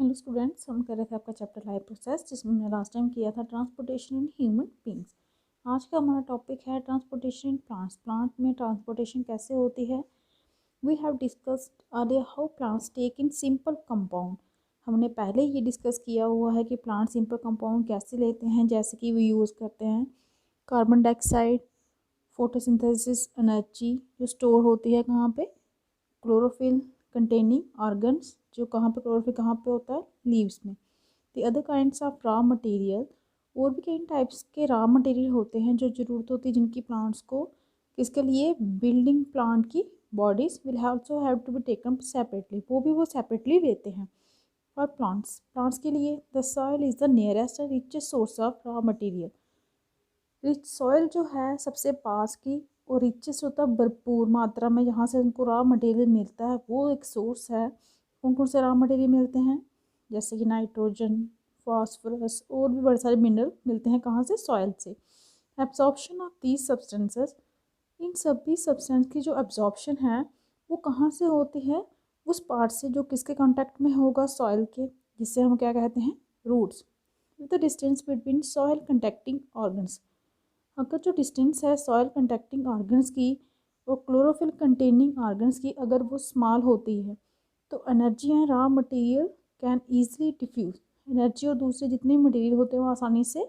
Hello students, हम कर रहे थे आपका चैप्टर लाइफ प्रोसेस, जिसमें हमने लास्ट टाइम किया था ट्रांसपोर्टेशन इन ह्यूमन बींग्स। आज का हमारा टॉपिक है ट्रांसपोर्टेशन इन प्लांट्स। प्लांट में ट्रांसपोर्टेशन कैसे होती है। We have discussed earlier how plants take in simple compound. हमने पहले ये डिस्कस किया हुआ है कि प्लांट सिंपल कंपाउंड कैसे लेते हैं, जैसे कि वो यूज़ करते हैं कार्बन डाइऑक्साइड, फोटोसिंथेसिस एनर्जी जो स्टोर होती है कहाँ पे, क्लोरोफिल कंटेनिंग ऑर्गन्स जो कहाँ पे, क्लोरोफिल कहाँ पे होता है, लीव्स में। The other kinds of raw material, और भी कई टाइप्स के रॉ मटेरियल होते हैं जो ज़रूरत होती है जिनकी प्लांट्स को, किसके लिए, बिल्डिंग प्लांट की bodies will also have to be taken separately, वो सेपरेटली लेते हैं। फॉर प्लांट्स के लिए the soil is the nearest and richest source of raw material. Rich soil जो है सबसे पास की और रिचेस्ट होता है, भरपूर मात्रा में जहाँ से उनको रॉ मटेरियल मिलता है, वो एक सोर्स है। कौन कौन से रॉ मटेरियल मिलते हैं, जैसे कि नाइट्रोजन, फास्फोरस और भी बड़े सारे मिनरल मिलते हैं कहाँ से, सॉइल से। एब्जॉर्प्शन ऑफ दीज सब्सटेंसेस, इन सभी सब्सटेंस की जो एब्जॉर्प्शन है वो कहाँ से होती है, उस पार्ट से जो किसके कांटेक्ट में होगा, सॉइल के, जिससे हम क्या कहते हैं, roots. The distance between soil contacting organs, अगर जो डिस्टेंस है सॉइल कंटेक्टिंग ऑर्गन्स की और क्लोरोफिल कंटेनिंग ऑर्गन्स की अगर वो स्मॉल होती है, तो energy and raw material can easily diffuse. Energy और दूसरे जितने मटेरियल होते हैं वो आसानी से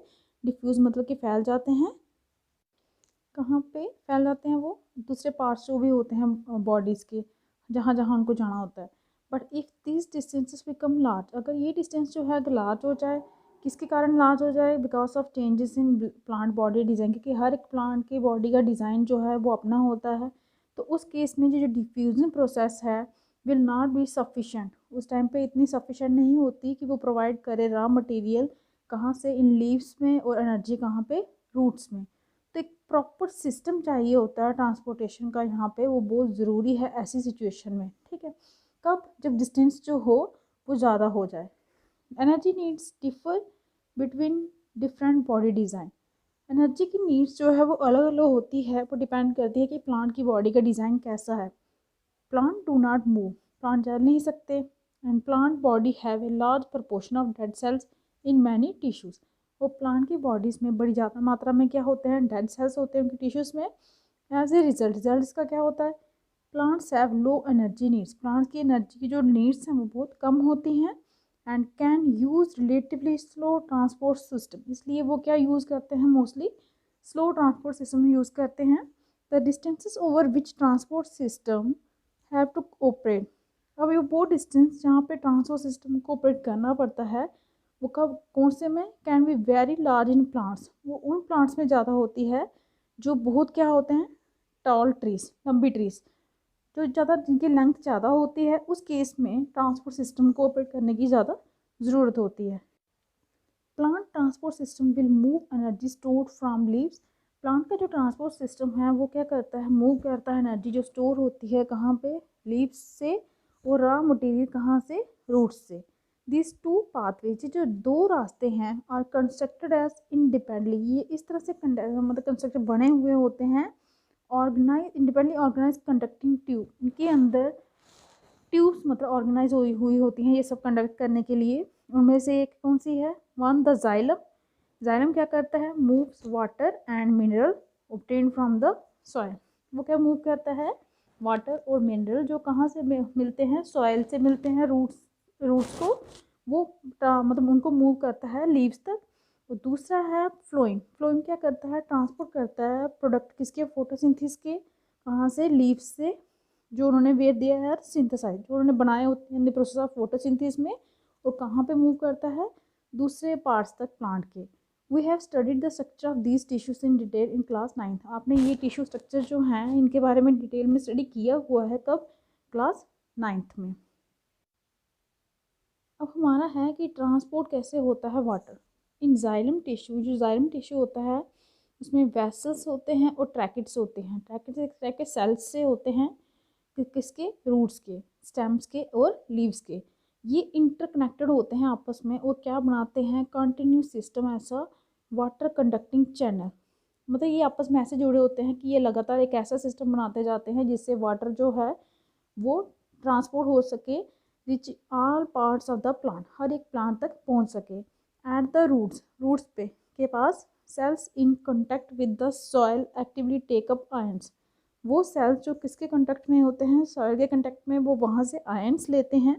डिफ्यूज़ मतलब कि फैल जाते हैं। कहाँ पे फैल जाते हैं, वो दूसरे पार्ट्स जो भी होते हैं बॉडीज़ के, जहाँ जहाँ उनको जाना होता है। But if this distances become large, अगर ये डिस्टेंस जो है लार्ज हो जाए, किसके कारण लार्ज हो जाए, because of changes in plant body design, क्योंकि हर एक प्लांट की बॉडी का डिज़ाइन जो है वो अपना होता है। तो उस केस में जो डिफ्यूजन प्रोसेस है विल नॉट बी सफिशेंट, उस टाइम पे इतनी सफिशेंट नहीं होती कि वो प्रोवाइड करे रॉ मटेरियल कहाँ से, इन लीव्स में, और एनर्जी कहाँ पे, रूट्स में। तो एक प्रॉपर सिस्टम चाहिए होता है ट्रांसपोर्टेशन का यहाँ पे, वो बहुत ज़रूरी है ऐसी सिचुएशन में। ठीक है, कब, जब डिस्टेंस जो हो वो ज़्यादा हो जाए। Energy needs differ between different body design, energy की नीड्स जो है वो अलग अलग होती है, वो डिपेंड करती है कि प्लांट की बॉडी का डिज़ाइन कैसा है। Plant do not move, plant चल नहीं सकते, and plant body have a large proportion of dead cells in many tissues, वो प्लांट की बॉडीज़ में बड़ी ज़्यादा मात्रा में क्या होते हैं, डेड सेल्स होते हैं उनकी टिश्यूज़ में। एज ए रिजल्ट इसका क्या होता है, plants have low energy needs, plants की एनर्जी की जो नीड्स हैं वो बहुत कम होती हैं, and can use relatively slow transport system, इसलिए वो क्या यूज़ करते हैं, mostly slow transport system use करते हैं। The distances over which transport system have to operate, अब ये वो डिस्टेंस जहाँ पे ट्रांसपोर्ट सिस्टम को ऑपरेट करना पड़ता है वो कब, कौन से में, can be very large in plants, वो उन प्लांट्स में ज़्यादा होती है जो बहुत क्या होते हैं, टॉल ट्रीज, लंबी ट्रीज, जो ज़्यादा, जिनकी लेंथ ज़्यादा होती है, उस केस में ट्रांसपोर्ट सिस्टम को ऑपरेट करने की ज़्यादा ज़रूरत होती है। Plant transport system will move energy stored from leaves, plant का जो ट्रांसपोर्ट सिस्टम है वो क्या करता है, मूव करता है एनर्जी जो स्टोर होती है कहाँ पे, लीव्स से, और रॉ मटेरियल कहाँ से, रूट्स से। दिस टू पाथवेज, जो दो रास्ते हैं, आर कंस्ट्रक्टेड एज इंडिपेंडेंटली, ये इस तरह से मतलब कंस्ट्रक्टेड बने हुए होते हैं, organise independently organise conducting tube, इनके अंदर ट्यूब्स मतलब ऑर्गेनाइज हुई हुई होती हैं ये सब कंडक्ट करने के लिए। उनमें से एक कौन सी है, वन द जाइलम, जाइलम क्या करता है, moves water and mineral obtain from the soil, वो क्या मूव करता है, वाटर और मिनरल जो कहाँ से मिलते हैं, सॉइल से मिलते हैं, रूट्स को वो मतलब उनको मूव करता है लीव्स तक। और दूसरा है फ्लोइम, फ्लोइम क्या करता है, ट्रांसपोर्ट करता है प्रोडक्ट किसके, फोटोसिंथेसिस के, कहाँ से, लीव्स से, जो उन्होंने वेट दिया है सिंथेसाइज, जो उन्होंने बनाए होते हैं in the process of photosynthesis में, और कहाँ पे मूव करता है, दूसरे पार्ट्स तक प्लांट के। We have studied the structure of these tissues in detail in class 9, आपने ये टिश्यू स्ट्रक्चर जो हैं इनके बारे में डिटेल में स्टडी किया हुआ है, कब, क्लास 9th में। अब हमारा है कि ट्रांसपोर्ट कैसे होता है वाटर इन जाइलम टिश्यू, जो जाइलम टिश्यू होता है उसमें वेसल्स होते हैं और ट्रैकेट्स होते हैं, ट्रैकेट सेल्स से होते हैं, किसके, रूट्स के, स्टेम्स के और लीव्स के, ये इंटरकनेक्टेड होते हैं आपस में, और क्या बनाते हैं, कंटिन्यूस सिस्टम, ऐसा वाटर कंडक्टिंग चैनल, मतलब ये आपस में ऐसे जुड़े होते हैं कि ये लगातार एक ऐसा सिस्टम बनाते जाते हैं जिससे वाटर जो है वो ट्रांसपोर्ट हो सके, reach all parts of the plant, हर एक प्लांट तक पहुंच सके। एट द रूट्स, रूट्स पे के पास cells in contact with the soil actively take up ions, वो सेल्स जो किसके कंटेक्ट में होते हैं, सॉइल के कंटेक्ट में, वो वहाँ से आयंस लेते हैं।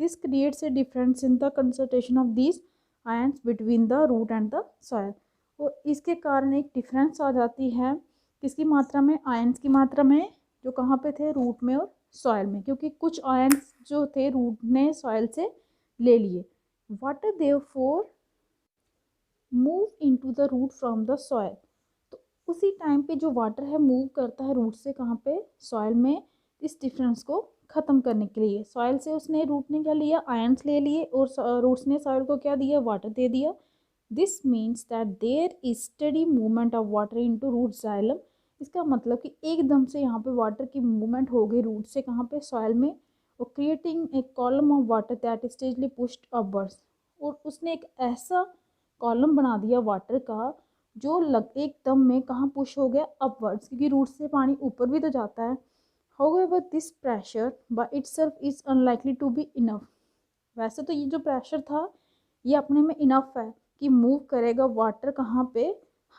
This creates a difference in the concentration of these ions between the root and the soil, और इसके कारण एक डिफरेंस आ जाती है किसकी मात्रा में, आयंस की मात्रा में, जो कहाँ पे थे, रूट में और सॉइल में, क्योंकि कुछ आयंस जो थे रूट ने सॉइल से ले लिए। Water therefore move into the root from the soil, तो उसी टाइम पे जो वाटर है मूव करता है रूट से कहाँ पे, सॉइल में, इस डिफरेंस को ख़त्म करने के लिए। सॉइल से उसने, रूट ने क्या लिया, आयंस ले लिए, और रूट्स ने सॉइल को क्या दिया, वाटर दे दिया। This means that there is steady movement of water into root xylem, इसका मतलब कि एकदम से यहाँ पे वाटर की मूवमेंट हो गई रूट से कहाँ पे, सॉइल में, और creating a column of water that steadily pushed upwards, और उसने एक ऐसा कॉलम बना दिया वाटर का जो एकदम में कहाँ पुश हो गया, अपवर्ड्स, क्योंकि रूट से पानी ऊपर भी तो जाता है। However this pressure by itself is unlikely to be enough, वैसे तो ये जो प्रेशर था ये अपने में इनफ है कि मूव करेगा वाटर कहाँ पे,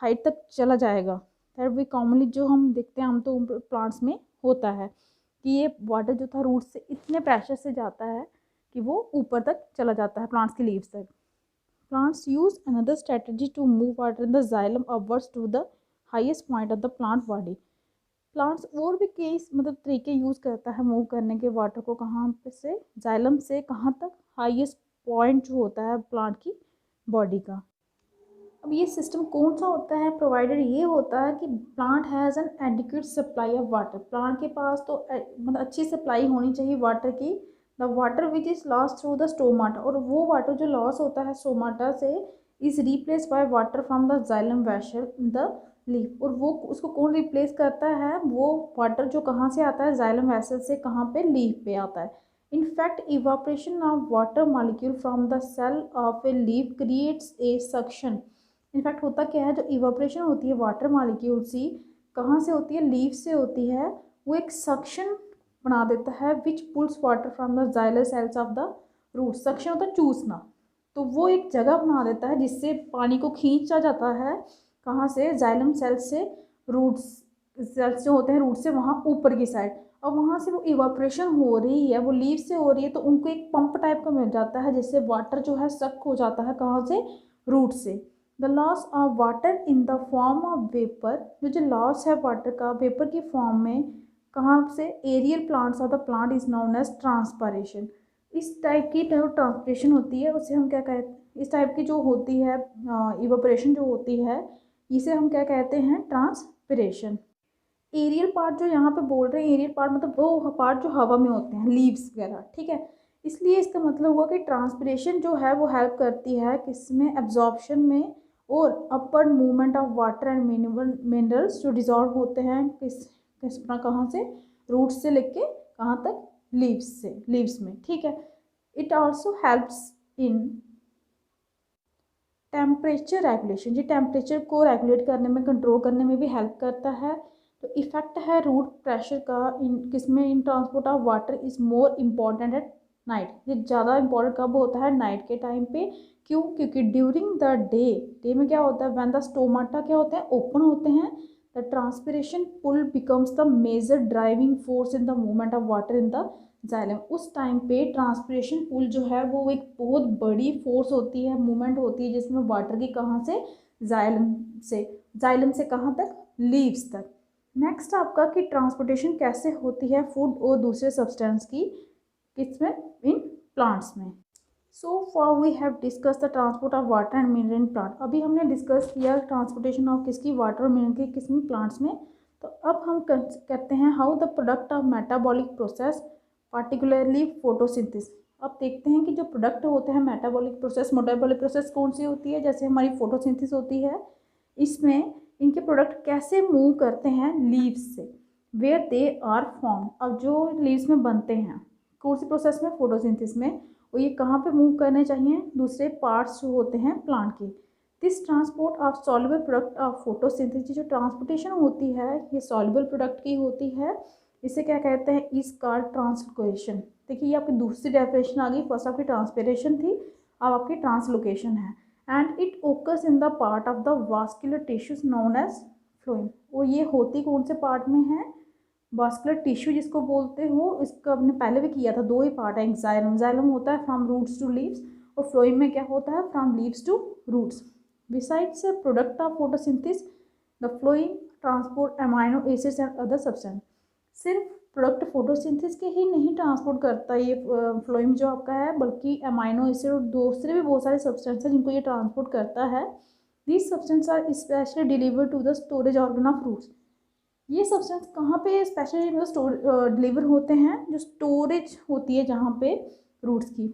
हाइट तक चला जाएगा। दैट वी कॉमनली जो हम देखते हैं हम तो प्लांट्स में होता है कि ये वाटर जो था रूट से इतने प्रेशर से जाता है कि वो ऊपर तक चला जाता है, प्लांट्स की लीव्स तक। Plants use another strategy to move water in the xylem upwards to the highest point of the plant body. Plants और भी कई तरीके यूज़ करता है मूव करने के वाटर को, कहाँ पे से, जाइलम से कहाँ तक, हाईएस्ट पॉइंट जो होता है प्लांट की बॉडी का। अब ये सिस्टम कौन सा होता है, प्रोवाइडेड ये होता है कि plant has an adequate supply of water, plant के पास तो अच्छी सप्लाई होनी चाहिए वाटर की। The water which is loss through the stomata, और वो वाटर जो लॉस होता है स्टोमाटा से is replace by water from the xylem vessel in the leaf, और वो उसको कौन रिप्लेस करता है, वो वाटर जो कहाँ से आता है, जाइलम वेसल से कहाँ पे, लीफ पे आता है। In fact, evaporation of water molecule from the cell of a leaf creates a suction. In fact होता क्या है, जो इवापोरेशन होती है वाटर मॉलिक्यूल की, कहाँ से होती है, लीफ से होती है, वो एक सक्शन बना देता है which pulls water from the xylem cells of the root, suction होता है चूसना, तो वो एक जगह बना देता है जिससे पानी को खींचा जाता है, कहाँ से, जाइलम सेल्स से, रूट्स सेल्स जो होते हैं रूट से वहाँ ऊपर की साइड, और वहाँ से वो इवापोरेशन हो रही है, वो लीफ से हो रही है, तो उनको एक पंप टाइप का मिल जाता है जिससे वाटर जो है सक हो जाता है, कहाँ से, रूट से। The loss of water in the form of vapour, जो लॉस है वाटर का वेपर की फॉर्म में, कहाँ से, aerial plants of the plant is known as transpiration, इस टाइप की जो ट्रांसपरेशन होती है उसे हम क्या कहते हैं, इस टाइप की जो होती है इवापोरेशन जो होती है, इसे हम क्या कहते हैं, ट्रांसपिरेशन। एरियल पार्ट जो यहाँ पे बोल रहे हैं, एरियल पार्ट मतलब वो पार्ट जो हवा में होते हैं, लीव्स वगैरह, ठीक है, इसलिए इसका मतलब हुआ कि ट्रांसपिरेशन जो है वो हेल्प करती है किसमें, एब्जॉर्प्शन में, और upward movement of water and minerals जो डिजॉल्व होते हैं किस कहाँ से, रूट से लेके कहाँ तक, लीव्स में, ठीक है। It also helps in temperature regulation, जी टेम्परेचर को रेगुलेट करने में, कंट्रोल करने में भी हेल्प करता है। तो इफेक्ट है रूट प्रेशर का इन किसमें, इन transport of water is more important at night, ये ज़्यादा इंपॉर्टेंट कब होता है, नाइट के टाइम पे, क्यों, क्योंकि ड्यूरिंग द डे में क्या होता है, व्हेन द स्टोमाटा क्या होते हैं, ओपन होते हैं, the transpiration pull becomes the major driving force in the movement of water in the xylem, उस टाइम पे ट्रांसपिरेशन पुल जो है वो एक बहुत बड़ी फोर्स होती है, मूवमेंट होती है, जिसमें वाटर की कहाँ से, जाइलम से कहाँ तक, लीव्स तक। नेक्स्ट आपका कि ट्रांसपोर्टेशन कैसे होती है फूड और दूसरे सब्सटेंस की, किसमें, इन प्लांट्स में। So far we have discuss the transport of water and mineral in plant, अभी हमने डिस्कस किया ट्रांसपोर्टेशन ऑफ किसकी, वाटर और मिनरल की किसमें, प्लांट्स में। तो अब हम कहते हैं how the product of metabolic process particularly photosynthesis, अब देखते हैं कि जो प्रोडक्ट होते हैं मेटाबॉलिक प्रोसेस कौन सी होती है, जैसे हमारी फोटोसिंथेसिस होती है, इसमें इनके प्रोडक्ट कैसे मूव करते हैं, लीव्स से, वेयर दे आर फॉर्म, अब जो लीव्स में बनते हैं कौन सी प्रोसेस में, फोटोसिंथेसिस में, और ये कहाँ पे मूव करने चाहिए, दूसरे पार्ट्स जो होते हैं प्लांट के। This transport of soluble product of photosynthesis, जो ट्रांसपोर्टेशन होती है ये सॉल्युबल प्रोडक्ट की होती है, इसे क्या कहते हैं, इज कॉल्ड ट्रांसलोकेशन। देखिए ये आपकी दूसरी डेफिनेशन आ गई। फर्स्ट आपकी ट्रांसपिरेशन थी, अब आपकी ट्रांसलोकेशन है। And it occurs in the part of the vascular tissues known as phloem. और ये होती कौन से पार्ट में है? वास्कुलर टिश्यू जिसको बोलते हो, इसका हमने पहले भी किया था, दो ही पार्ट है। एक्साइलम, जाइलम होता है फ्रॉम रूट्स टू लीव्स, और फ्लोएम में क्या होता है? From leaves to roots. Besides product of photosynthesis the phloem transport amino acids and other substance. सिर्फ प्रोडक्ट फोटोसिंथेसिस के ही नहीं ट्रांसपोर्ट करता ये फ्लोएम जो आपका है, बल्कि अमाइनो एसिड और दूसरे भी बहुत सारे सब्सटेंस हैं जिनको ये ट्रांसपोर्ट करता है। These substance are specially deliver to the storage organ of roots. ये सब्सटेंस कहाँ पे स्पेशली मतलब डिलीवर होते हैं? जो स्टोरेज होती है जहाँ पे रूट्स की,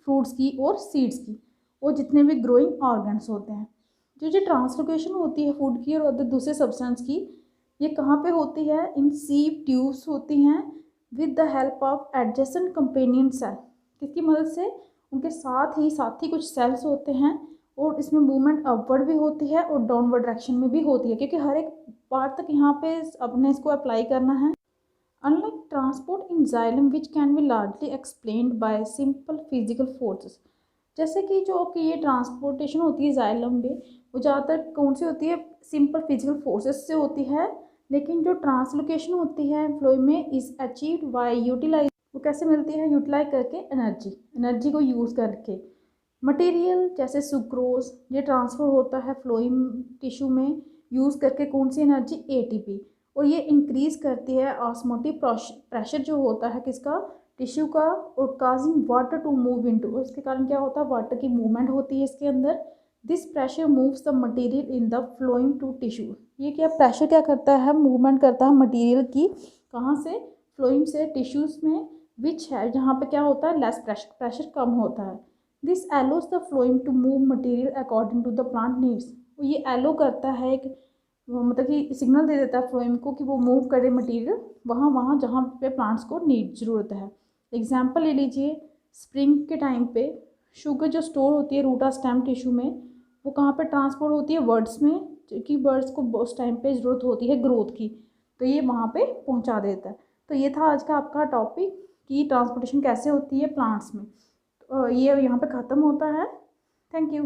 फ्रूट्स की और सीड्स की, और जितने भी ग्रोइंग ऑर्गन्स होते हैं। जो ट्रांसलोकेशन होती है फूड की और अदर दूसरे सब्सटेंस की, ये कहाँ पे होती है? इन सीव ट्यूब्स होती हैं with the help of adjacent companion cell. किसकी मदद से? उनके साथ ही कुछ सेल्स होते हैं, और इसमें मूवमेंट अपवर्ड भी होती है और डाउनवर्ड डायरेक्शन में भी होती है, क्योंकि हर एक पार्ट तक यहाँ पे अपने इसको अप्लाई करना है। Unlike transport in xylem which can be largely explained by simple physical forces, जैसे कि जो कि ये ट्रांसपोर्टेशन होती है जाइलम में, वो ज़्यादातर कौन सी होती है? सिंपल फिजिकल फोर्सेस से होती है। लेकिन जो ट्रांसलोकेशन होती है फ्लो में इज अचीव्ड बाय यूटिलाइज, वो कैसे मिलती है? यूटिलाइज करके एनर्जी को यूज़ करके। मटेरियल जैसे सुक्रोज, ये ट्रांसफ़र होता है फ्लोइम टिश्यू में यूज़ करके कौन सी एनर्जी? एटीपी। और ये इंक्रीज़ करती है ऑस्मोटिक प्रेशर जो होता है किसका? टिश्यू का, और causing water to move into. इसके कारण क्या होता है? वाटर की मूवमेंट होती है इसके अंदर। This pressure moves the material in the phloem to tissue. ये क्या प्रेशर क्या करता है? मूवमेंट करता है मटेरियल की, कहाँ से? फ्लोइम से टिश्यूज़ में, विच है जहाँ पे क्या होता है? लेस प्रेशर कम होता है। This allows the phloem to move material according to the plant needs. ये एलो करता है, एक मतलब कि सिग्नल दे देता है फ्लोइम को कि वो मूव करे मटेरियल वहाँ जहाँ पे प्लांट्स को नीड ज़रूरत है। एग्जाम्पल ले लीजिए, स्प्रिंग के टाइम पे शुगर जो स्टोर होती है रूट ऑफ स्टेम टिश्यू में, वो कहाँ पे ट्रांसपोर्ट होती है? बर्ड्स में, क्योंकि बर्ड्स को उस टाइम पे ज़रूरत होती है ग्रोथ की, तो ये वहाँ पे पहुँचा देता है। तो ये था आज का आपका टॉपिक कि ट्रांसपोर्टेशन कैसे होती है प्लांट्स में। तो ये यहाँ पे ख़त्म होता है। Thank you.